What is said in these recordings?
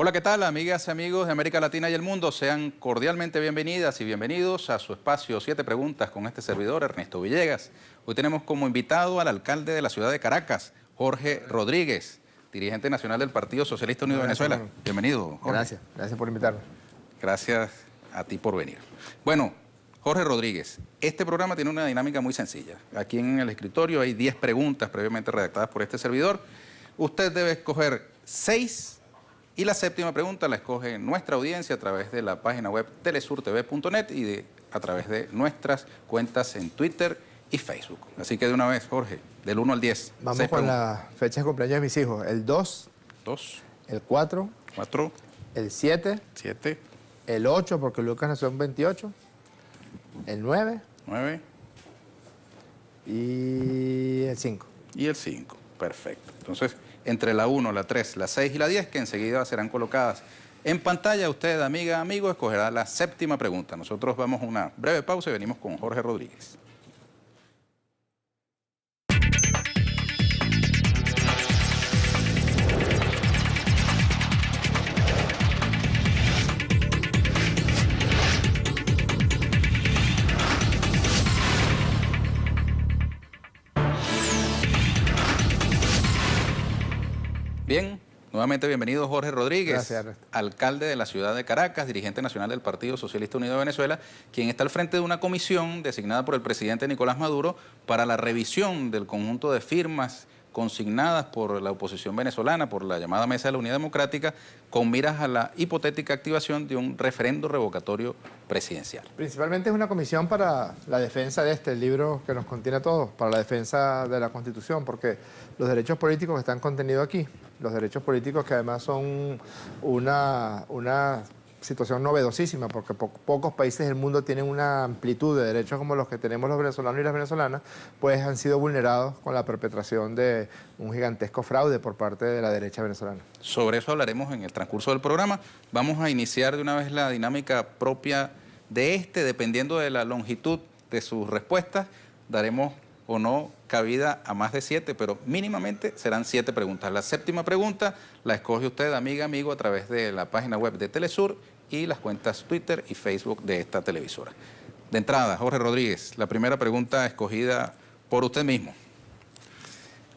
Hola, ¿qué tal, amigas y amigos de América Latina y el mundo? Sean cordialmente bienvenidas y bienvenidos a su espacio 7 Preguntas con este servidor, Ernesto Villegas. Hoy tenemos como invitado al alcalde de la ciudad de Caracas, Jorge Rodríguez, dirigente nacional del Partido Socialista Unido de Venezuela. Bienvenido, Jorge. Gracias por invitarme. Gracias a ti por venir. Bueno, Jorge Rodríguez, este programa tiene una dinámica muy sencilla. Aquí en el escritorio hay 10 preguntas previamente redactadas por este servidor. Usted debe escoger 6 y la séptima pregunta la escoge nuestra audiencia a través de la página web telesurtv.net y a través de nuestras cuentas en Twitter y Facebook. Así que de una vez, Jorge, del 1 al 10. Vamos con las fechas de cumpleaños de mis hijos. El 2, el 4, 4, el 7, 7, el 8, porque Lucas nació en 28, el 9 y el 5. Y el 5, perfecto. Entonces, entre la 1, la 3, la 6 y la 10, que enseguida serán colocadas en pantalla, usted, amiga, amigo, escogerá la séptima pregunta. Nosotros vamos a una breve pausa y venimos con Jorge Rodríguez. Bien, nuevamente bienvenido Jorge Rodríguez. Gracias, Ernesto. Alcalde de la ciudad de Caracas, dirigente nacional del Partido Socialista Unido de Venezuela, quien está al frente de una comisión designada por el presidente Nicolás Maduro para la revisión del conjunto de firmas consignadas por la oposición venezolana, por la llamada Mesa de la Unidad Democrática, con miras a la hipotética activación de un referendo revocatorio presidencial. Principalmente es una comisión para la defensa de el libro que nos contiene a todos, para la defensa de la Constitución, porque los derechos políticos que están contenidos aquí, los derechos políticos que además son una situación novedosísima, porque pocos países del mundo tienen una amplitud de derechos como los que tenemos los venezolanos y las venezolanas, pues han sido vulnerados con la perpetración de un gigantesco fraude por parte de la derecha venezolana. Sobre eso hablaremos en el transcurso del programa. Vamos a iniciar de una vez la dinámica propia de dependiendo de la longitud de sus respuestas, daremos o no cabida a más de 7, pero mínimamente serán 7 preguntas. La séptima pregunta la escoge usted, amiga, amigo, a través de la página web de Telesur y las cuentas Twitter y Facebook de esta televisora. De entrada, Jorge Rodríguez, la primera pregunta escogida por usted mismo.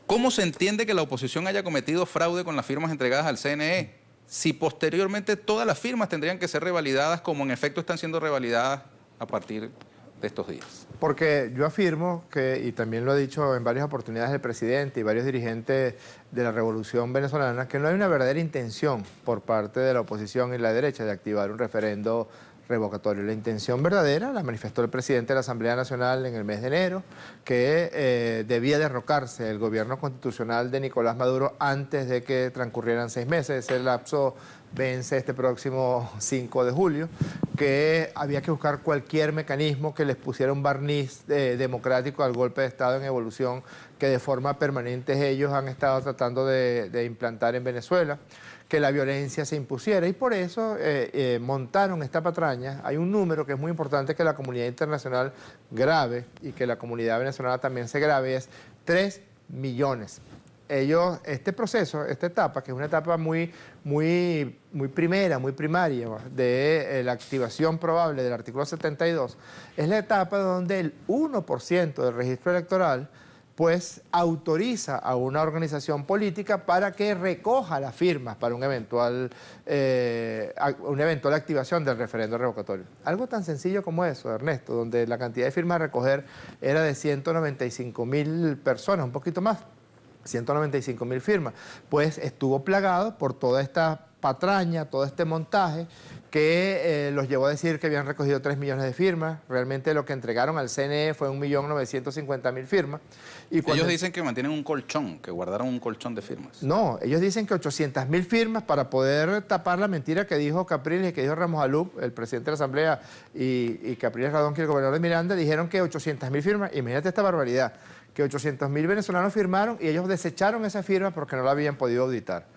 ¿Cómo se entiende que la oposición haya cometido fraude con las firmas entregadas al CNE, si posteriormente todas las firmas tendrían que ser revalidadas como en efecto están siendo revalidadas a partir de estos días? Porque yo afirmo que, y también lo ha dicho en varias oportunidades el presidente y varios dirigentes de la revolución venezolana, que no hay una verdadera intención por parte de la oposición y la derecha de activar un referendo revocatorio. La intención verdadera la manifestó el presidente de la Asamblea Nacional en el mes de enero, que debía derrocarse el gobierno constitucional de Nicolás Maduro antes de que transcurrieran 6 meses. Ese lapso vence este próximo 5 de julio, que había que buscar cualquier mecanismo que les pusiera un barniz democrático al golpe de Estado en evolución que de forma permanente ellos han estado tratando de implantar en Venezuela, que la violencia se impusiera, y por eso montaron esta patraña. Hay un número que es muy importante que la comunidad internacional grave y que la comunidad venezolana también se grave, es 3 millones. Ellos, este proceso, esta etapa, que es una etapa muy primera, muy primaria de la activación probable del artículo 72, es la etapa donde el 1% del registro electoral pues autoriza a una organización política para que recoja las firmas para una eventual activación del referendo revocatorio. Algo tan sencillo como eso, Ernesto, donde la cantidad de firmas a recoger era de 195.000 personas, un poquito más, 195.000 firmas, pues estuvo plagado por toda esta patraña, todo este montaje que los llevó a decir que habían recogido 3 millones de firmas. Realmente lo que entregaron al CNE fue 1.950.000 firmas. Y ellos dicen que mantienen un colchón, que guardaron un colchón de firmas. No, ellos dicen que 800.000 firmas para poder tapar la mentira que dijo Capriles y que dijo Ramos Alup, el presidente de la Asamblea, y Capriles Radón, que el gobernador de Miranda, dijeron que 800.000 firmas. Imagínate esta barbaridad, que 800.000 venezolanos firmaron y ellos desecharon esa firma porque no la habían podido auditar.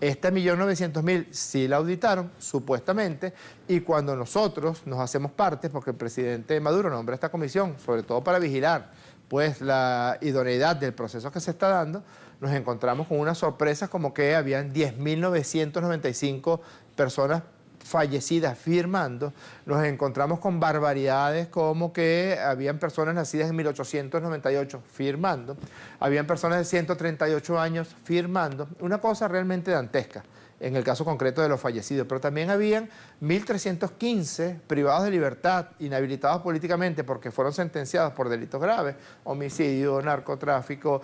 Esta 1.900.000 sí la auditaron, supuestamente, y cuando nosotros nos hacemos parte, porque el presidente Maduro nombra esta comisión, sobre todo para vigilar pues la idoneidad del proceso que se está dando, nos encontramos con unas sorpresas como que habían 10.995 personas fallecidas firmando, nos encontramos con barbaridades como que habían personas nacidas en 1898 firmando, habían personas de 138 años firmando, una cosa realmente dantesca en el caso concreto de los fallecidos, pero también habían 1.315 privados de libertad, inhabilitados políticamente porque fueron sentenciados por delitos graves, homicidio, narcotráfico,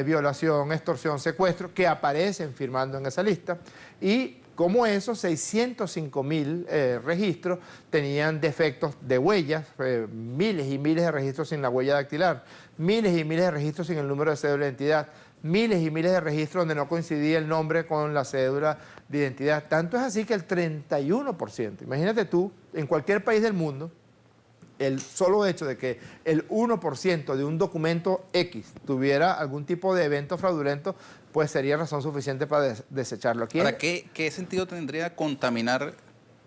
violación, extorsión, secuestro, que aparecen firmando en esa lista, y como esos 605.000 registros tenían defectos de huellas, miles y miles de registros sin la huella dactilar, miles y miles de registros sin el número de cédula de identidad, miles y miles de registros donde no coincidía el nombre con la cédula de identidad. Tanto es así que el 31%, imagínate tú, en cualquier país del mundo, el solo hecho de que el 1% de un documento X tuviera algún tipo de evento fraudulento, pues sería razón suficiente para desecharlo. Ahora, ¿qué sentido tendría contaminar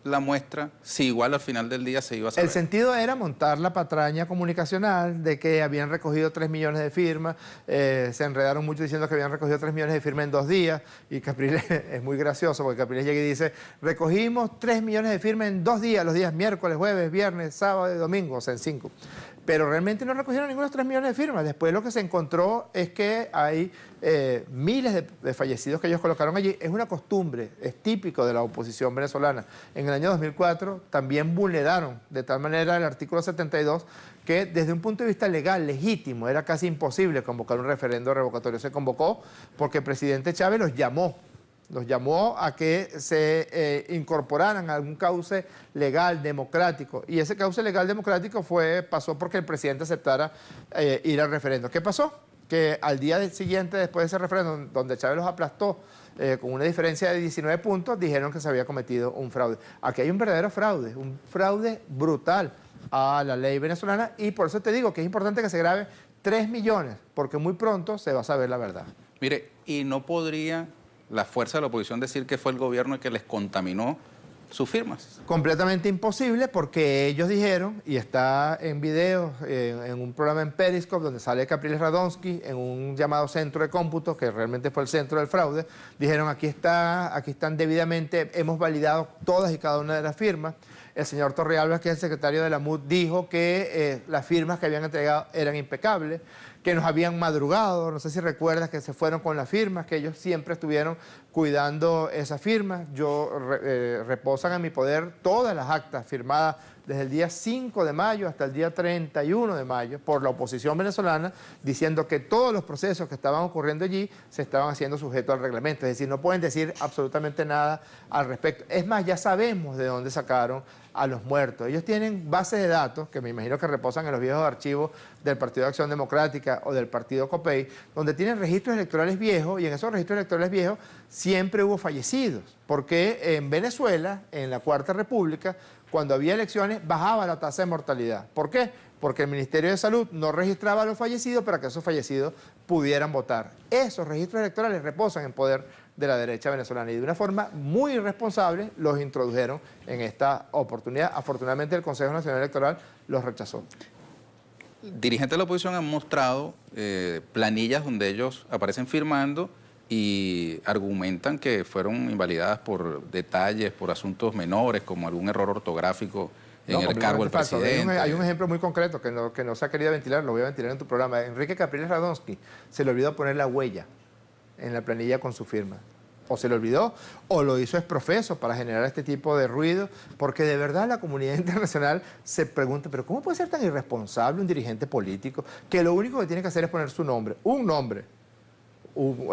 la muestra si igual al final del día se iba a saber? El sentido era montar la patraña comunicacional de que habían recogido 3 millones de firmas, se enredaron mucho diciendo que habían recogido 3 millones de firmas en 2 días, y Capriles es muy gracioso porque Capriles llega y dice, recogimos 3 millones de firmas en 2 días, los días miércoles, jueves, viernes, sábado y domingo, o sea, en 5. Pero realmente no recogieron ningunos 3 millones de firmas. Después lo que se encontró es que hay miles de fallecidos que ellos colocaron allí. Es una costumbre, es típico de la oposición venezolana. En el año 2004 también vulneraron de tal manera el artículo 72 que desde un punto de vista legal, legítimo, era casi imposible convocar un referendo revocatorio. Se convocó porque el presidente Chávez los llamó a que se incorporaran a algún cauce legal, democrático. Y ese cauce legal democrático pasó porque el presidente aceptara ir al referendo. ¿Qué pasó? Que al día siguiente, después de ese referendo, donde Chávez los aplastó con una diferencia de 19 puntos, dijeron que se había cometido un fraude. Aquí hay un verdadero fraude, un fraude brutal a la ley venezolana, y por eso te digo que es importante que se grabe 3 millones, porque muy pronto se va a saber la verdad. Mire, y no podría la fuerza de la oposición decir que fue el gobierno el que les contaminó sus firmas. Completamente imposible, porque ellos dijeron, y está en video, en un programa en Periscope donde sale Capriles Radonsky, en un llamado centro de cómputo, que realmente fue el centro del fraude, dijeron aquí están debidamente, hemos validado todas y cada una de las firmas. El señor Torrealba, que es el secretario de la MUD, dijo que las firmas que habían entregado eran impecables, que nos habían madrugado, no sé si recuerdas que se fueron con las firmas, que ellos siempre estuvieron cuidando esas firmas. Reposan en mi poder todas las actas firmadas desde el día 5 de mayo hasta el día 31 de mayo por la oposición venezolana, diciendo que todos los procesos que estaban ocurriendo allí se estaban haciendo sujetos al reglamento. Es decir, no pueden decir absolutamente nada al respecto. Es más, ya sabemos de dónde sacaron a los muertos. Ellos tienen bases de datos, que me imagino que reposan en los viejos archivos del Partido de Acción Democrática o del Partido COPEI, donde tienen registros electorales viejos, y en esos registros electorales viejos siempre hubo fallecidos, porque en Venezuela, en la Cuarta República, cuando había elecciones, bajaba la tasa de mortalidad. ¿Por qué? Porque el Ministerio de Salud no registraba a los fallecidos para que esos fallecidos pudieran votar. Esos registros electorales reposan en poder de la derecha venezolana, y de una forma muy irresponsable los introdujeron en esta oportunidad. Afortunadamente el Consejo Nacional Electoral los rechazó. Dirigentes de la oposición han mostrado planillas donde ellos aparecen firmando y argumentan que fueron invalidadas por detalles, por asuntos menores, como algún error ortográfico en el cargo del presidente. Hay un ejemplo muy concreto que no se ha querido ventilar, lo voy a ventilar en tu programa. Enrique Capriles Radonsky se le olvidó poner la huella en la planilla con su firma. O se le olvidó, o lo hizo exprofeso para generar este tipo de ruido, porque de verdad la comunidad internacional se pregunta, pero ¿cómo puede ser tan irresponsable un dirigente político que lo único que tiene que hacer es poner su nombre, un nombre,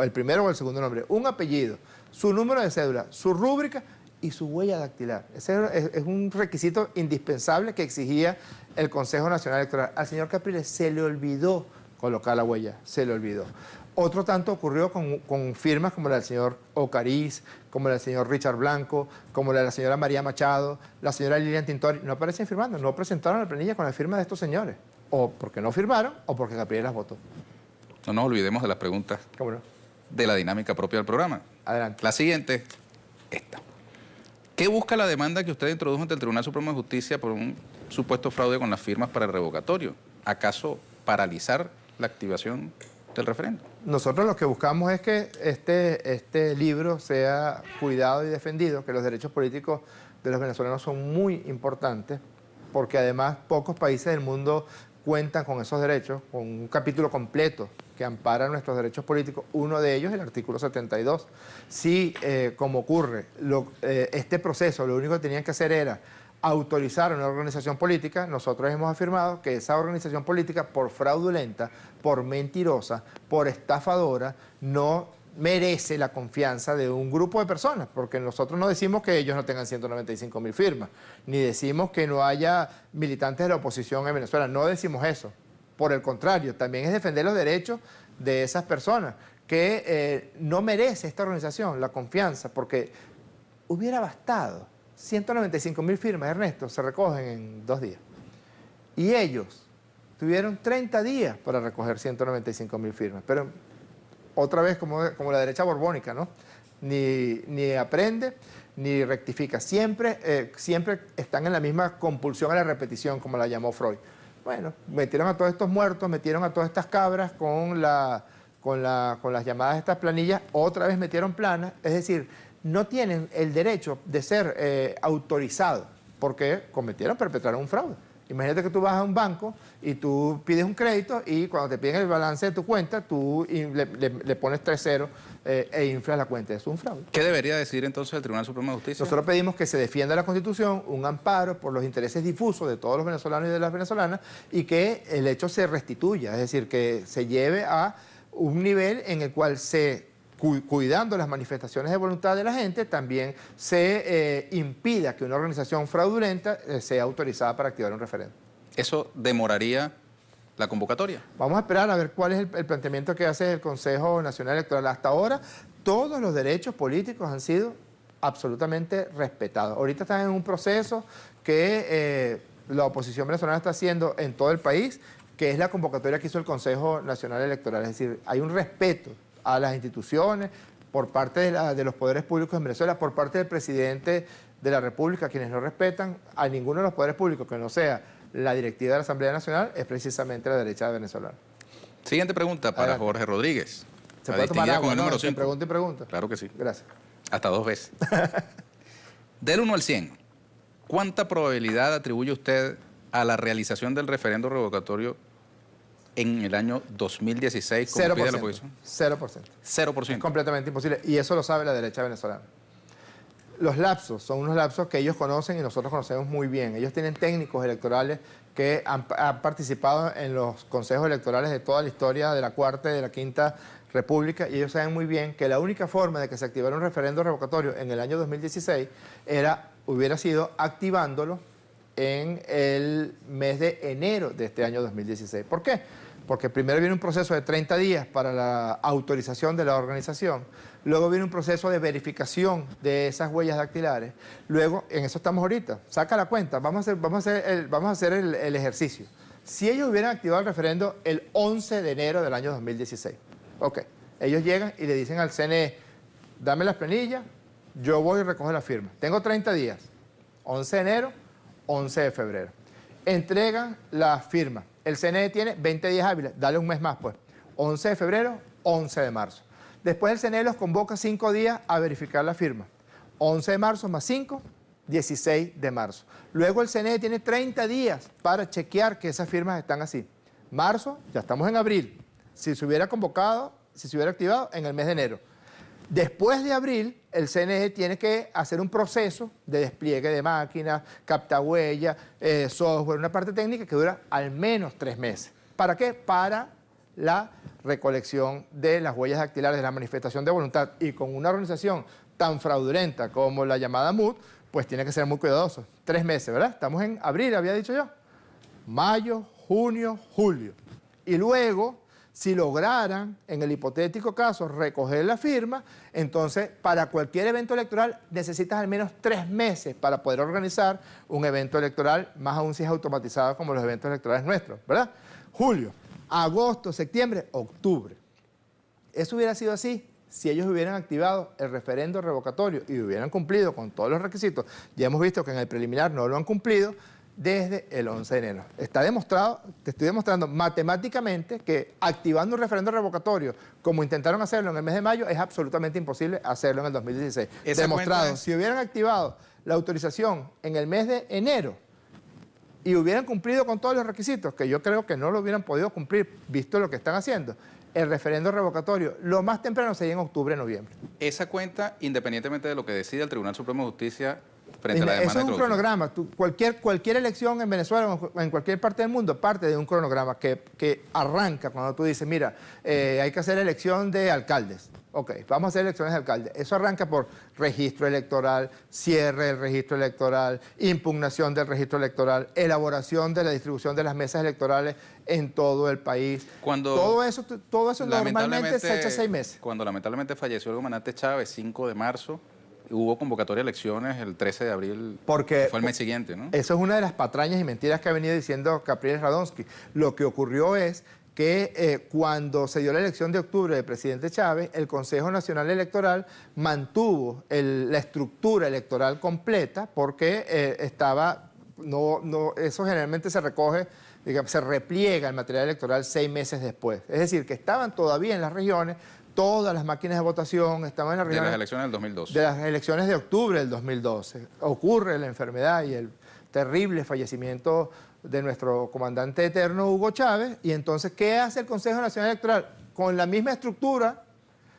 el primero o el segundo nombre, un apellido, su número de cédula, su rúbrica y su huella dactilar? Ese es un requisito indispensable que exigía el Consejo Nacional Electoral. Al señor Capriles se le olvidó colocar la huella, se le olvidó. Otro tanto ocurrió con firmas como la del señor Ocariz, como la del señor Richard Blanco, como la de la señora María Machado, la señora Lilian Tintori. No aparecen firmando, no presentaron la planilla con la firma de estos señores. O porque no firmaron o porque Capriles las votó. No nos olvidemos de las preguntas. ¿Cómo no? De la dinámica propia del programa. Adelante. La siguiente, esta. ¿Qué busca la demanda que usted introdujo ante el Tribunal Supremo de Justicia por un supuesto fraude con las firmas para el revocatorio? ¿Acaso paralizar la activación del referendo. Nosotros lo que buscamos es que este libro sea cuidado y defendido, que los derechos políticos de los venezolanos son muy importantes, porque además pocos países del mundo cuentan con esos derechos, con un capítulo completo que ampara nuestros derechos políticos, uno de ellos el artículo 72. Si, como ocurre, este proceso lo único que tenían que hacer era autorizar a una organización política, nosotros hemos afirmado que esa organización política, por fraudulenta, por mentirosa, por estafadora, no merece la confianza de un grupo de personas, porque nosotros no decimos que ellos no tengan 195.000 firmas, ni decimos que no haya militantes de la oposición en Venezuela, no decimos eso. Por el contrario, también es defender los derechos de esas personas, que no merece esta organización la confianza, porque hubiera bastado 195.000 firmas, Ernesto, se recogen en 2 días. Y ellos tuvieron 30 días para recoger 195.000 firmas, pero otra vez como la derecha borbónica, ¿no? Ni aprende ni rectifica. Siempre están en la misma compulsión a la repetición, como la llamó Freud. Bueno, metieron a todos estos muertos, metieron a todas estas cabras con las llamadas de estas planillas, otra vez metieron planas, es decir, no tienen el derecho de ser autorizados porque perpetraron un fraude. Imagínate que tú vas a un banco y tú pides un crédito y cuando te piden el balance de tu cuenta, tú le pones 3 ceros e inflas la cuenta. Es un fraude. ¿Qué debería decidir entonces el Tribunal Supremo de Justicia? Nosotros pedimos que se defienda la Constitución, un amparo por los intereses difusos de todos los venezolanos y de las venezolanas y que el hecho se restituya, es decir, que se lleve a un nivel en el cual cuidando las manifestaciones de voluntad de la gente, también se impida que una organización fraudulenta sea autorizada para activar un referéndum. ¿Eso demoraría la convocatoria? Vamos a esperar a ver cuál es el planteamiento que hace el Consejo Nacional Electoral. Hasta ahora, todos los derechos políticos han sido absolutamente respetados. Ahorita están en un proceso que la oposición venezolana está haciendo en todo el país, que es la convocatoria que hizo el Consejo Nacional Electoral. Es decir, hay un respeto a las instituciones, por parte de los poderes públicos en Venezuela, por parte del presidente de la República, quienes no respetan a ninguno de los poderes públicos que no sea la directiva de la Asamblea Nacional, es precisamente la derecha venezolana. Siguiente pregunta para Jorge Rodríguez. ¿Se puede tomar agua, con el número 5. Pregunta y pregunta. Claro que sí. Gracias. Hasta 2 veces. Del 1 al 100, ¿cuánta probabilidad atribuye usted a la realización del referendo revocatorio en el año 2016 como 0%, pide la oposición? 0%. 0%. Es completamente imposible y eso lo sabe la derecha venezolana. Los lapsos son unos lapsos que ellos conocen y nosotros conocemos muy bien. Ellos tienen técnicos electorales que han participado en los consejos electorales de toda la historia de la Cuarta y de la Quinta República y ellos saben muy bien que la única forma de que se activara un referendo revocatorio en el año 2016 hubiera sido activándolo en el mes de enero de este año 2016. ¿Por qué? Porque primero viene un proceso de 30 días para la autorización de la organización, luego viene un proceso de verificación de esas huellas dactilares, luego, en eso estamos ahorita, saca la cuenta, vamos a hacer el ejercicio. Si ellos hubieran activado el referendo el 11 de enero del año 2016, ok, ellos llegan y le dicen al CNE, dame las planillas, yo voy y recojo la firma. Tengo 30 días, 11 de enero, 11 de febrero. Entregan la firma. El CNE tiene 20 días hábiles, dale un mes más pues. 11 de febrero, 11 de marzo. Después el CNE los convoca 5 días a verificar la firma. 11 de marzo más 5, 16 de marzo. Luego el CNE tiene 30 días para chequear que esas firmas están así. Marzo, ya estamos en abril. Si se hubiera convocado, si se hubiera activado en el mes de enero. Después de abril, el CNE tiene que hacer un proceso de despliegue de máquinas, captahuella, software, una parte técnica que dura al menos 3 meses. ¿Para qué? Para la recolección de las huellas dactilares de la manifestación de voluntad. Y con una organización tan fraudulenta como la llamada MUD, pues tiene que ser muy cuidadoso. 3 meses, ¿verdad? Estamos en abril, había dicho yo. Mayo, junio, julio. Y luego, si lograran, en el hipotético caso, recoger la firma, entonces para cualquier evento electoral necesitas al menos 3 meses para poder organizar un evento electoral, más aún si es automatizado como los eventos electorales nuestros, ¿verdad? Julio, agosto, septiembre, octubre. Eso hubiera sido así si ellos hubieran activado el referendo revocatorio y hubieran cumplido con todos los requisitos. Ya hemos visto que en el preliminar no lo han cumplido. desde el 11 de enero. Está demostrado, te estoy demostrando matemáticamente que activando un referendo revocatorio, como intentaron hacerlo en el mes de mayo, es absolutamente imposible hacerlo en el 2016. Demostrado, si hubieran activado la autorización en el mes de enero y hubieran cumplido con todos los requisitos, que yo creo que no lo hubieran podido cumplir, visto lo que están haciendo, el referendo revocatorio lo más temprano sería en octubre, noviembre. Esa cuenta, independientemente de lo que decida el Tribunal Supremo de Justicia frente a la demanda. Eso es un cronograma. Cualquier elección en Venezuela o en cualquier parte del mundo parte de un cronograma que arranca cuando tú dices, mira, hay que hacer elección de alcaldes. Ok, vamos a hacer elecciones de alcaldes. Eso arranca por registro electoral, cierre del registro electoral, impugnación del registro electoral, elaboración de la distribución de las mesas electorales en todo el país. Todo eso normalmente se echa 6 meses. Cuando lamentablemente falleció el comandante Chávez, 5 de marzo, hubo convocatoria de elecciones el 13 de abril, que fue el mes siguiente, ¿no? Eso es una de las patrañas y mentiras que ha venido diciendo Capriles Radonsky. Lo que ocurrió es que cuando se dio la elección de octubre del presidente Chávez, el Consejo Nacional Electoral mantuvo la estructura electoral completa porque eso generalmente se recoge, digamos, se repliega el material electoral 6 meses después. Es decir, que estaban todavía en las regiones, todas las máquinas de votación estaban en las regiones. De las elecciones del 2012. De las elecciones de octubre del 2012. Ocurre la enfermedad y el terrible fallecimiento de nuestro comandante eterno Hugo Chávez, y entonces, ¿qué hace el Consejo Nacional Electoral? Con la misma estructura,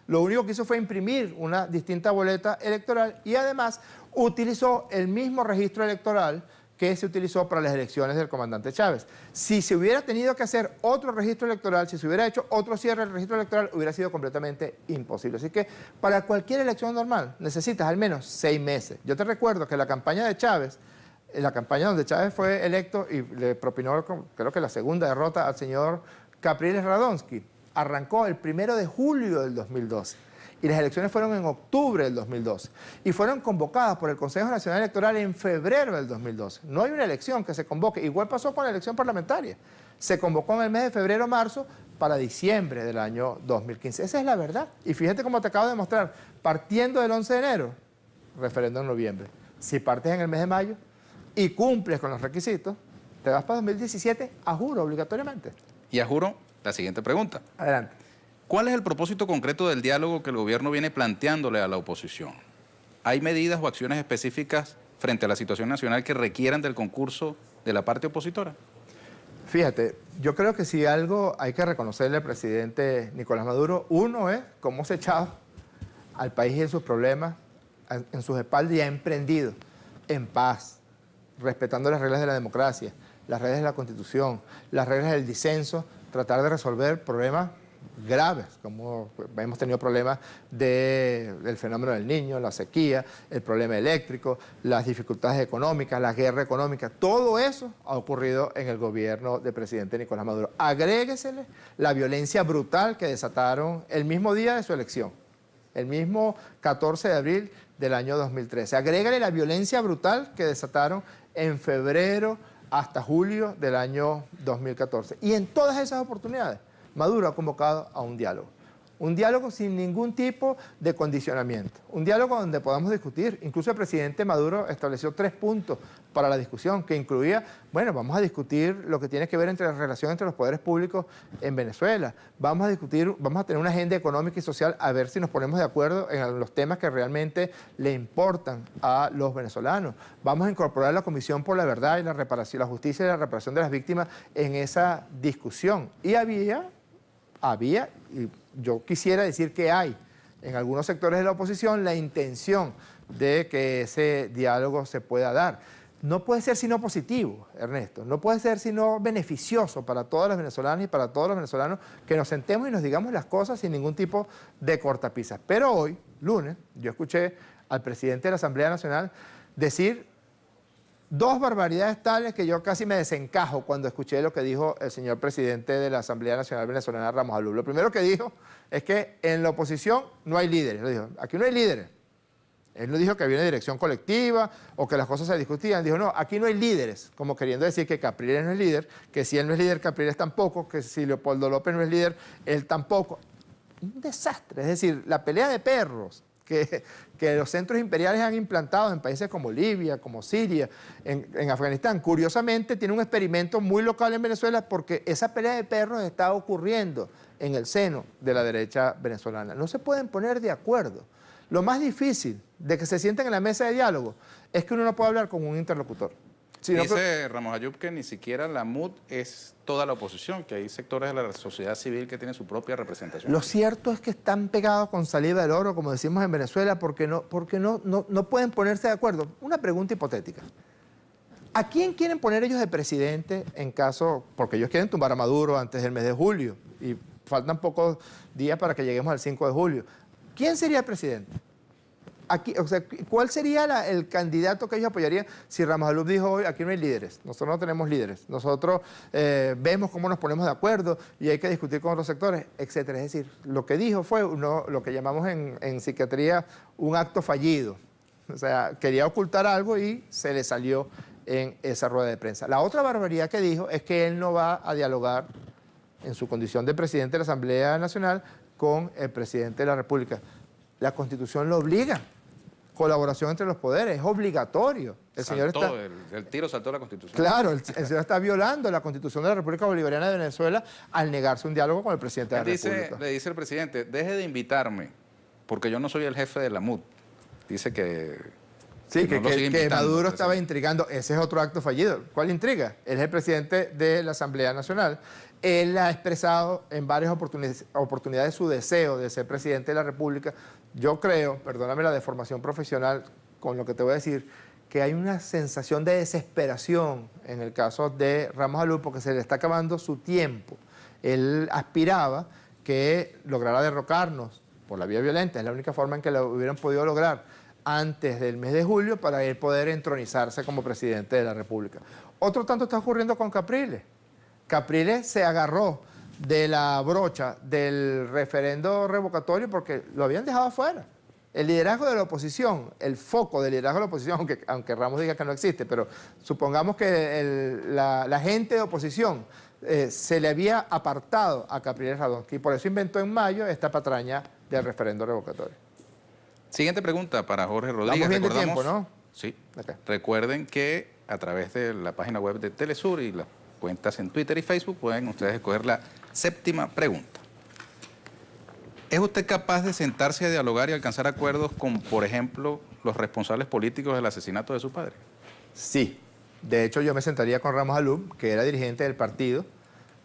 lo único que hizo fue imprimir una distinta boleta electoral y además utilizó el mismo registro electoral que se utilizó para las elecciones del comandante Chávez. Si se hubiera tenido que hacer otro registro electoral, si se hubiera hecho otro cierre del registro electoral, hubiera sido completamente imposible. Así que para cualquier elección normal necesitas al menos 6 meses. Yo te recuerdo que la campaña de Chávez, la campaña donde Chávez fue electo y le propinó, creo que la segunda derrota al señor Capriles Radonsky, arrancó el 1 de julio del 2012 y las elecciones fueron en octubre del 2012 y fueron convocadas por el Consejo Nacional Electoral en febrero del 2012. No hay una elección que se convoque, igual pasó con la elección parlamentaria. Se convocó en el mes de febrero-marzo para diciembre del año 2015. Esa es la verdad. Y fíjate cómo te acabo de mostrar, partiendo del 11 de enero, referendo en noviembre. Si partes en el mes de mayo y cumples con los requisitos, te vas para 2017 a juro, obligatoriamente. Y a juro, la siguiente pregunta. Adelante. ¿Cuál es el propósito concreto del diálogo que el gobierno viene planteándole a la oposición? ¿Hay medidas o acciones específicas frente a la situación nacional que requieran del concurso de la parte opositora? Fíjate, yo creo que si algo hay que reconocerle al presidente Nicolás Maduro, uno es cómo se ha echado al país en sus problemas, en sus espaldas, y ha emprendido en paz, respetando las reglas de la democracia, las reglas de la Constitución, las reglas del disenso, tratar de resolver problemas graves, como hemos tenido problemas del fenómeno del Niño, la sequía, el problema eléctrico, las dificultades económicas, la guerra económica. Todo eso ha ocurrido en el gobierno del presidente Nicolás Maduro. Agréguesele la violencia brutal que desataron el mismo día de su elección, el mismo 14 de abril del año 2013. Agrégale la violencia brutal que desataron en febrero hasta julio del año 2014. Y en todas esas oportunidades, Maduro ha convocado a un diálogo sin ningún tipo de condicionamiento, un diálogo donde podamos discutir. Incluso el presidente Maduro estableció 3 puntos para la discusión, que incluía, bueno, vamos a discutir lo que tiene que ver entre la relación entre los poderes públicos en Venezuela, vamos a tener una agenda económica y social a ver si nos ponemos de acuerdo en los temas que realmente le importan a los venezolanos, vamos a incorporar la Comisión por la Verdad y la Reparación, la Justicia y la Reparación de las Víctimas en esa discusión. Y había, y yo quisiera decir que hay en algunos sectores de la oposición la intención de que ese diálogo se pueda dar. No puede ser sino positivo, Ernesto, no puede ser sino beneficioso para todos los venezolanos y para todos los venezolanos que nos sentemos y nos digamos las cosas sin ningún tipo de cortapisas. Pero hoy, lunes, yo escuché al presidente de la Asamblea Nacional decir 2 barbaridades tales que yo casi me desencajo cuando escuché lo que dijo el señor presidente de la Asamblea Nacional Venezolana, Ramos Alú. Lo primero que dijo es que en la oposición no hay líderes. Lo dijo, aquí no hay líderes. Él no dijo que había una dirección colectiva o que las cosas se discutían. Dijo, no, aquí no hay líderes, como queriendo decir que Capriles no es líder, que si él no es líder, Capriles tampoco, que si Leopoldo López no es líder, él tampoco. Un desastre. Es decir, la pelea de perros que que los centros imperiales han implantado en países como Libia, como Siria, en Afganistán. Curiosamente, tiene un experimento muy local en Venezuela porque esa pelea de perros está ocurriendo en el seno de la derecha venezolana. No se pueden poner de acuerdo. Lo más difícil de que se sienten en la mesa de diálogo es que uno no puede hablar con un interlocutor. Dice Ramos Ayub que ni siquiera la MUD es toda la oposición, que hay sectores de la sociedad civil que tienen su propia representación. Lo cierto es que están pegados con saliva del oro, como decimos en Venezuela, porque no pueden ponerse de acuerdo. Una pregunta hipotética. ¿A quién quieren poner ellos de presidente en caso, porque ellos quieren tumbar a Maduro antes del mes de julio y faltan pocos días para que lleguemos al 5 de julio? ¿Quién sería el presidente? Aquí, o sea, ¿cuál sería el candidato que ellos apoyarían si Ramos Ayub dijo hoy, aquí no hay líderes, nosotros no tenemos líderes, nosotros vemos cómo nos ponemos de acuerdo y hay que discutir con otros sectores, etcétera? Es decir, lo que dijo fue lo que llamamos en psiquiatría un acto fallido. O sea, quería ocultar algo y se le salió en esa rueda de prensa. La otra barbaridad que dijo es que él no va a dialogar en su condición de presidente de la Asamblea Nacional con el presidente de la República. La Constitución lo obliga. Colaboración entre los poderes, es obligatorio. El tiro saltó la Constitución. Claro, el señor está violando la Constitución de la República Bolivariana de Venezuela al negarse un diálogo con el presidente de la República. Le dice el presidente, deje de invitarme, porque yo no soy el jefe de la MUD. Dice que... Sí, que Maduro estaba intrigando. Ese es otro acto fallido. ¿Cuál intriga? Él es el presidente de la Asamblea Nacional. Él ha expresado en varias oportunidades su deseo de ser presidente de la República. Yo creo, perdóname la deformación profesional con lo que te voy a decir, que hay una sensación de desesperación en el caso de Ramos Ayub porque se le está acabando su tiempo. Él aspiraba que lograra derrocarnos por la vía violenta, es la única forma en que lo hubieran podido lograr antes del mes de julio para él poder entronizarse como presidente de la República. Otro tanto está ocurriendo con Capriles. Capriles se agarró de la brocha del referendo revocatorio porque lo habían dejado afuera. El liderazgo de la oposición, el foco del liderazgo de la oposición, aunque Ramos diga que no existe, pero supongamos que la gente de oposición se le había apartado a Capriles Radonsky y por eso inventó en mayo esta patraña del referendo revocatorio. Siguiente pregunta para Jorge Rodríguez. Vamos bien de tiempo, ¿no? Sí. Okay. Recuerden que a través de la página web de Telesur y las cuentas en Twitter y Facebook pueden ustedes escoger la séptima pregunta. ¿Es usted capaz de sentarse a dialogar y alcanzar acuerdos con, por ejemplo, los responsables políticos del asesinato de su padre? Sí. De hecho, yo me sentaría con Ramos Ayub, que era dirigente del partido,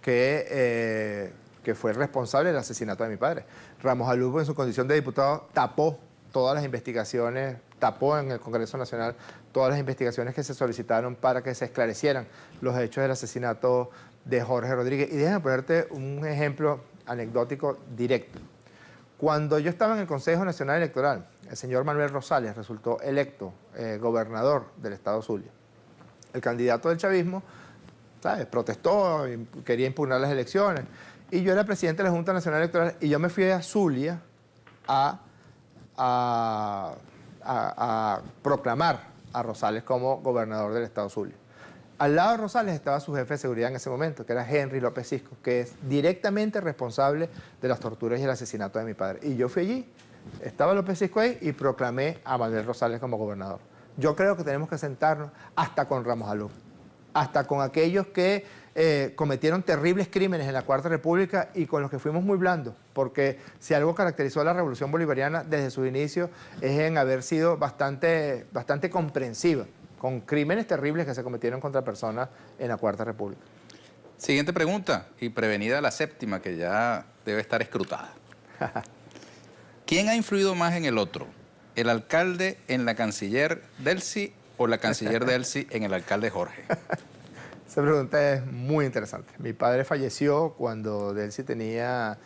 que fue responsable del asesinato de mi padre. Ramos Ayub, en su condición de diputado, tapó todas las investigaciones, tapó en el Congreso Nacional todas las investigaciones que se solicitaron para que se esclarecieran los hechos del asesinato de Jorge Rodríguez. Y déjame ponerte un ejemplo anecdótico directo. Cuando yo estaba en el Consejo Nacional Electoral, el señor Manuel Rosales resultó electo gobernador del estado Zulia. El candidato del chavismo, ¿sabes?, protestó, quería impugnar las elecciones. Y yo era presidente de la Junta Nacional Electoral y yo me fui a Zulia a proclamar a Rosales como gobernador del estado Zulia. Al lado de Rosales estaba su jefe de seguridad en ese momento, que era Henry López Cisco, que es directamente responsable de las torturas y el asesinato de mi padre. Y yo fui allí, estaba López Cisco ahí y proclamé a Manuel Rosales como gobernador. Yo creo que tenemos que sentarnos hasta con Ramos Ayub, hasta con aquellos que cometieron terribles crímenes en la Cuarta República y con los que fuimos muy blandos, porque si algo caracterizó a la Revolución Bolivariana desde sus inicios es en haber sido bastante comprensiva con crímenes terribles que se cometieron contra personas en la Cuarta República. Siguiente pregunta, y prevenida la séptima, que ya debe estar escrutada. ¿Quién ha influido más en el otro? ¿El alcalde en la canciller Delcy o la canciller Delcy en el alcalde Jorge? Esa pregunta es muy interesante. Mi padre falleció cuando Delcy tenía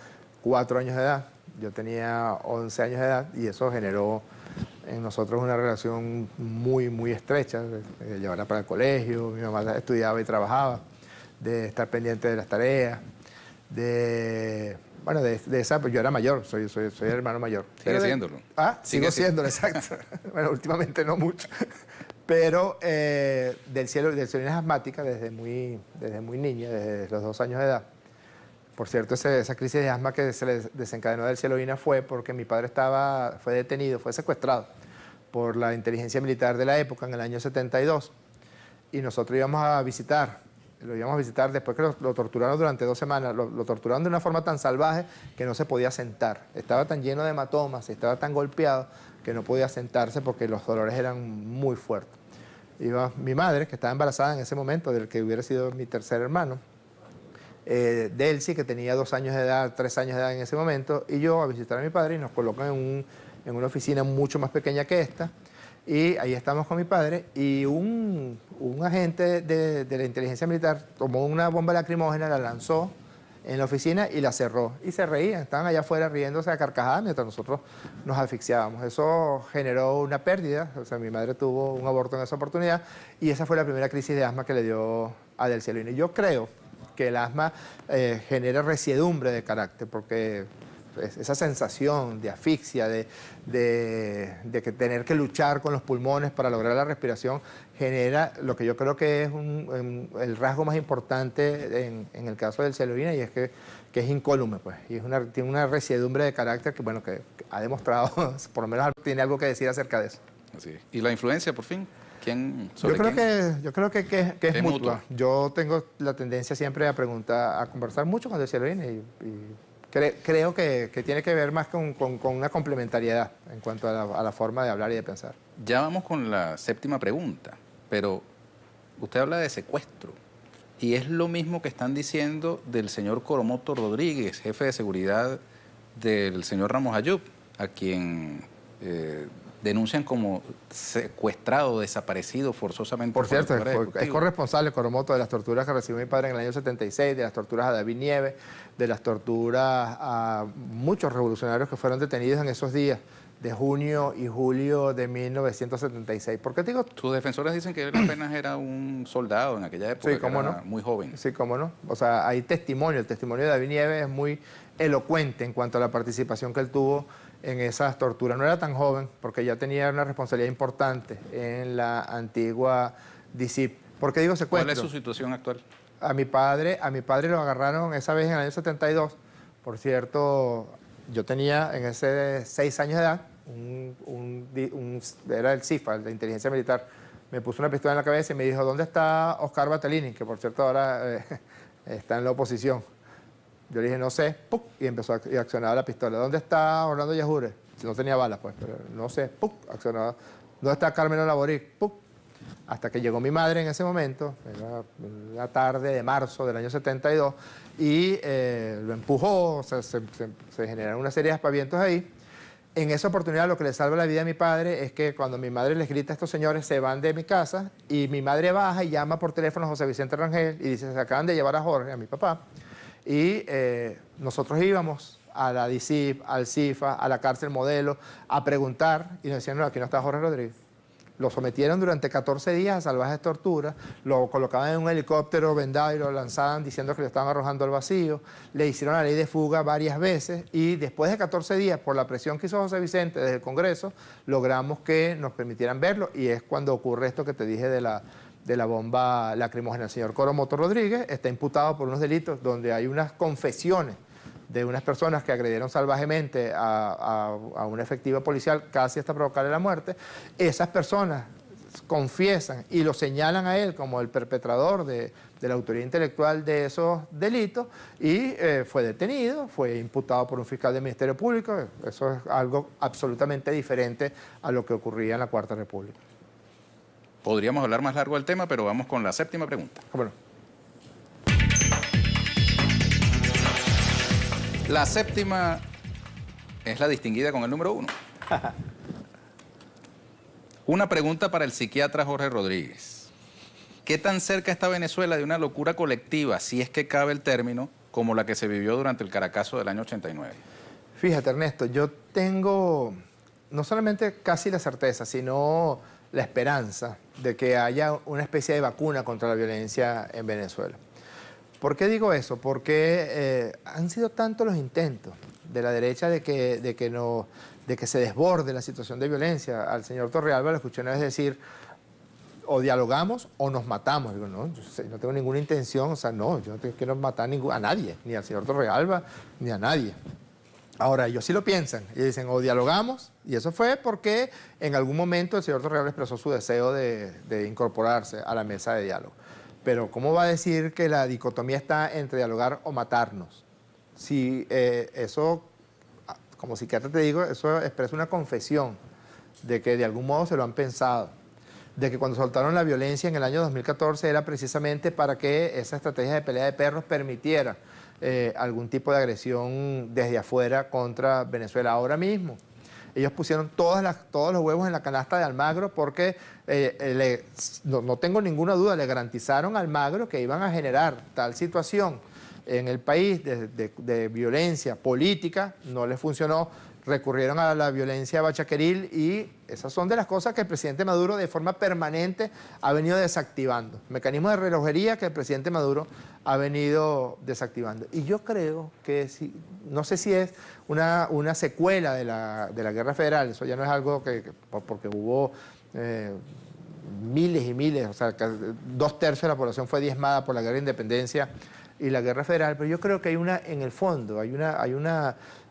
4 años de edad. Yo tenía 11 años de edad y eso generó en nosotros una relación muy estrecha, de llevarla para el colegio, mi mamá estudiaba y trabajaba, de estar pendiente de las tareas, de esa, pues yo era mayor, soy el hermano mayor. ¿Sigue siéndolo? Sigo siéndolo, exacto. Bueno, últimamente no mucho. Pero Delcy es asmática desde muy niña, desde los 2 años de edad. Por cierto, esa crisis de asma que se le desencadenó del Cielo fue porque mi padre fue detenido, fue secuestrado por la inteligencia militar de la época en el año 72 y nosotros lo íbamos a visitar después que lo torturaron durante 2 semanas, lo torturaron de una forma tan salvaje que no se podía sentar, estaba tan lleno de hematomas, estaba tan golpeado que no podía sentarse porque los dolores eran muy fuertes. Iba mi madre, que estaba embarazada en ese momento, del que hubiera sido mi tercer hermano, Delcy, que tenía 2 años de edad, 3 años de edad en ese momento, y yo a visitar a mi padre y nos colocan en una oficina mucho más pequeña que esta, y ahí estamos con mi padre, y un agente de la inteligencia militar tomó una bomba lacrimógena, la lanzó en la oficina y la cerró. Y se reían, estaban allá afuera riéndose a carcajadas mientras nosotros nos asfixiábamos. Eso generó una pérdida, o sea, mi madre tuvo un aborto en esa oportunidad, y esa fue la primera crisis de asma que le dio a Del Cielo. Y yo creo que el asma genera resiedumbre de carácter, porque esa sensación de asfixia, de que tener que luchar con los pulmones para lograr la respiración, genera lo que yo creo que es el rasgo más importante en el caso del Cielo, y es que es incólume, pues, y tiene una resiedumbre de carácter que, bueno, que ha demostrado, por lo menos tiene algo que decir acerca de eso. Así es. ¿Y la influencia, por fin? Yo creo que es mutua. Yo tengo la tendencia siempre a conversar mucho con el Cielo y creo que tiene que ver más con una complementariedad en cuanto a la forma de hablar y de pensar. Ya vamos con la 7ª pregunta, pero usted habla de secuestro y es lo mismo que están diciendo del señor Coromoto Rodríguez, jefe de seguridad del señor Ramos Ayub, a quien denuncian como secuestrado, desaparecido forzosamente. Por cierto, es corresponsable Coromoto de las torturas que recibió mi padre en el año 76, de las torturas a David Nieves, de las torturas a muchos revolucionarios que fueron detenidos en esos días de junio y julio de 1976. ¿Por qué te digo? Sus defensores dicen que él apenas era un soldado en aquella época, sí, cómo que era no, muy joven. Sí, cómo no. O sea, hay testimonio. El testimonio de David Nieves es muy elocuente en cuanto a la participación que él tuvo en esas torturas. No era tan joven porque ya tenía una responsabilidad importante en la antigua DICIP. ¿Por qué digo secuestro? ¿Cuál es su situación actual? A mi padre lo agarraron esa vez en el año 72. Por cierto, yo tenía en ese 6 años de edad, era el CIFA, el de inteligencia militar, me puso una pistola en la cabeza y me dijo, ¿dónde está Oscar Battellini? Que por cierto ahora está en la oposición. Yo le dije, no sé, ¡puc! Y empezó a accionar la pistola. ¿Dónde está Orlando Yajure? No tenía balas, pues, pero no sé, ¡puc! Accionaba. ¿Dónde está Carmelo Laboric? ¡Puc! Hasta que llegó mi madre en ese momento, era la tarde de marzo del año 72, y lo empujó, o sea, se generaron una serie de aspavientos ahí. En esa oportunidad lo que le salva la vida a mi padre es que cuando mi madre les grita a estos señores, se van de mi casa, y mi madre baja y llama por teléfono a José Vicente Rangel y dice, se acaban de llevar a Jorge, a mi papá. Y nosotros íbamos a la DICIP, al CIFA, a la cárcel modelo, a preguntar, y nos decían, no, aquí no está Jorge Rodríguez. Lo sometieron durante 14 días a salvajes torturas, lo colocaban en un helicóptero vendado y lo lanzaban diciendo que lo estaban arrojando al vacío, le hicieron la ley de fuga varias veces, y después de 14 días, por la presión que hizo José Vicente desde el Congreso, logramos que nos permitieran verlo, y es cuando ocurre esto que te dije de la bomba lacrimógena. El señor Coromoto Rodríguez está imputado por unos delitos donde hay unas confesiones de unas personas que agredieron salvajemente a una efectiva policial casi hasta provocarle la muerte. Esas personas confiesan y lo señalan a él como el perpetrador de la autoría intelectual de esos delitos, y fue detenido, fue imputado por un fiscal del Ministerio Público. Eso es algo absolutamente diferente a lo que ocurría en la Cuarta República. Podríamos hablar más largo del tema, pero vamos con la 7ª pregunta. Bueno. La 7ª es la distinguida con el número 1. Una pregunta para el psiquiatra Jorge Rodríguez. ¿Qué tan cerca está Venezuela de una locura colectiva, si es que cabe el término, como la que se vivió durante el Caracazo del año 89? Fíjate, Ernesto, yo tengo no solamente casi la certeza, sino la esperanza de que haya una especie de vacuna contra la violencia en Venezuela. ¿Por qué digo eso? Porque han sido tantos los intentos de la derecha de que se desborde la situación de violencia. Al señor Torrealba lo escuché una vez decir, o dialogamos o nos matamos. Digo, no, yo no tengo ninguna intención, o sea, no, yo no quiero matar a nadie, ni al señor Torrealba, ni a nadie. Ahora, ellos sí lo piensan, y dicen, o dialogamos, y eso fue porque en algún momento el señor Torrealba expresó su deseo de incorporarse a la mesa de diálogo. Pero ¿cómo va a decir que la dicotomía está entre dialogar o matarnos? Si eso, como psiquiatra te digo, eso expresa una confesión de que de algún modo se lo han pensado, de que cuando soltaron la violencia en el año 2014 era precisamente para que esa estrategia de pelea de perros permitiera algún tipo de agresión desde afuera contra Venezuela. Ahora mismo ellos pusieron todos los huevos en la canasta de Almagro porque, no tengo ninguna duda, le garantizaron a Almagro que iban a generar tal situación en el país de violencia política. No les funcionó, recurrieron a la violencia bachaqueril y esas son de las cosas que el presidente Maduro de forma permanente ha venido desactivando. Mecanismos de relojería que el presidente Maduro ha venido desactivando. Y yo creo que, no sé si es una secuela de la guerra federal, eso ya no es algo porque hubo miles y miles, o sea, 2/3 de la población fue diezmada por la guerra de independencia y la guerra federal, pero yo creo que en el fondo, hay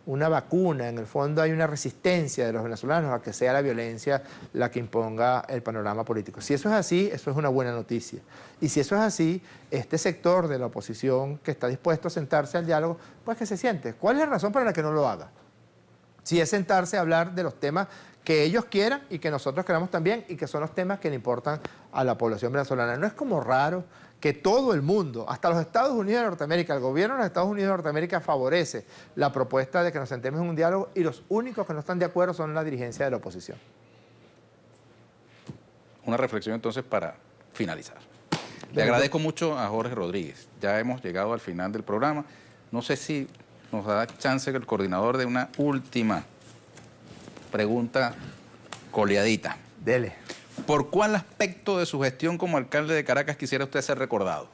una vacuna, en el fondo hay una resistencia de los venezolanos a que sea la violencia la que imponga el panorama político. Si eso es así, eso es una buena noticia. Y si eso es así, este sector de la oposición que está dispuesto a sentarse al diálogo, pues que se siente. ¿Cuál es la razón para la que no lo haga? Si es sentarse a hablar de los temas que ellos quieran y que nosotros queramos también y que son los temas que le importan a la población venezolana. No es como raro que todo el mundo, hasta los Estados Unidos de Norteamérica, el gobierno de los Estados Unidos de Norteamérica favorece la propuesta de que nos sentemos en un diálogo y los únicos que no están de acuerdo son la dirigencia de la oposición. Una reflexión entonces para finalizar. Le agradezco mucho a Jorge Rodríguez. Ya hemos llegado al final del programa. No sé si nos da chance que el coordinador de una última pregunta coleadita. Dele. ¿Por cuál aspecto de su gestión como alcalde de Caracas quisiera usted ser recordado?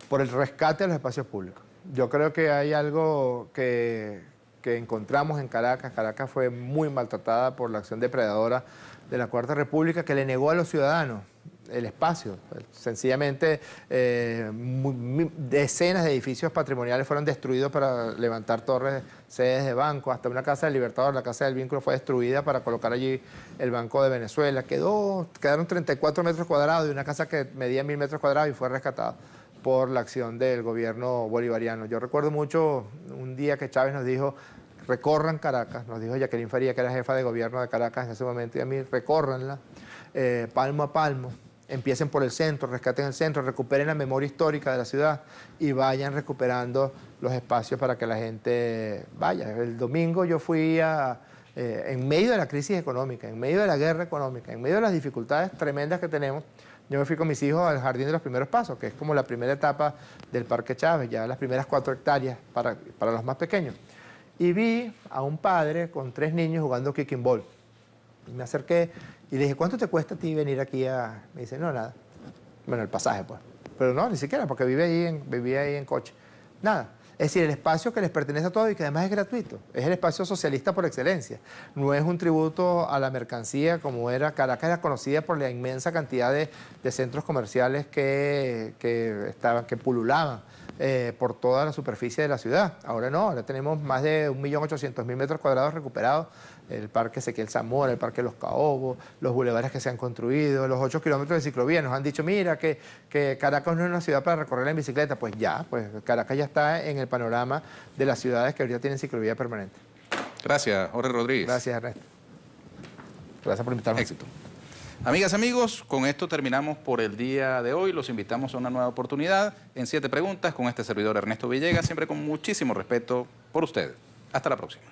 Por el rescate de los espacios públicos. Yo creo que hay algo que encontramos en Caracas. Caracas fue muy maltratada por la acción depredadora de la Cuarta República que le negó a los ciudadanos el espacio. Sencillamente, decenas de edificios patrimoniales fueron destruidos para levantar torres, sedes de banco, hasta una casa del Libertador, la Casa del Vínculo, fue destruida para colocar allí el Banco de Venezuela. Quedaron 34 metros cuadrados de una casa que medía 1000 metros cuadrados y fue rescatada por la acción del gobierno bolivariano. Yo recuerdo mucho un día que Chávez nos dijo: recorran Caracas, nos dijo Jacqueline Faría, que era jefa de gobierno de Caracas en ese momento, y a mí, recórranla, palmo a palmo. Empiecen por el centro, rescaten el centro, recuperen la memoria histórica de la ciudad y vayan recuperando los espacios para que la gente vaya. El domingo yo fui en medio de la crisis económica, en medio de la guerra económica, en medio de las dificultades tremendas que tenemos, yo me fui con mis hijos al Jardín de los Primeros Pasos, que es como la primera etapa del Parque Chávez, ya las primeras 4 hectáreas para los más pequeños. Y vi a un padre con 3 niños jugando kicking ball. Y me acerqué y le dije: ¿cuánto te cuesta a ti venir aquí a...? Me dice: no, nada. Bueno, el pasaje, pues. Pero no, ni siquiera, porque vivía ahí en coche. Nada. Es decir, el espacio que les pertenece a todos y que además es gratuito. Es el espacio socialista por excelencia. No es un tributo a la mercancía como era. Caracas era conocida por la inmensa cantidad de centros comerciales que pululaban por toda la superficie de la ciudad. Ahora no, ahora tenemos más de 1.800.000 metros cuadrados recuperados. El Parque Ezequiel Zamora, el Parque Los Caobos, los bulevares que se han construido, los 8 kilómetros de ciclovía. Nos han dicho: mira, que Caracas no es una ciudad para recorrer en bicicleta. Pues ya, pues Caracas ya está en el panorama de las ciudades que ahorita tienen ciclovía permanente. Gracias, Jorge Rodríguez. Gracias, Ernesto. Gracias por invitarnos. Éxito. Amigas, amigos, con esto terminamos por el día de hoy. Los invitamos a una nueva oportunidad en 7 preguntas con este servidor Ernesto Villegas, siempre con muchísimo respeto por ustedes. Hasta la próxima.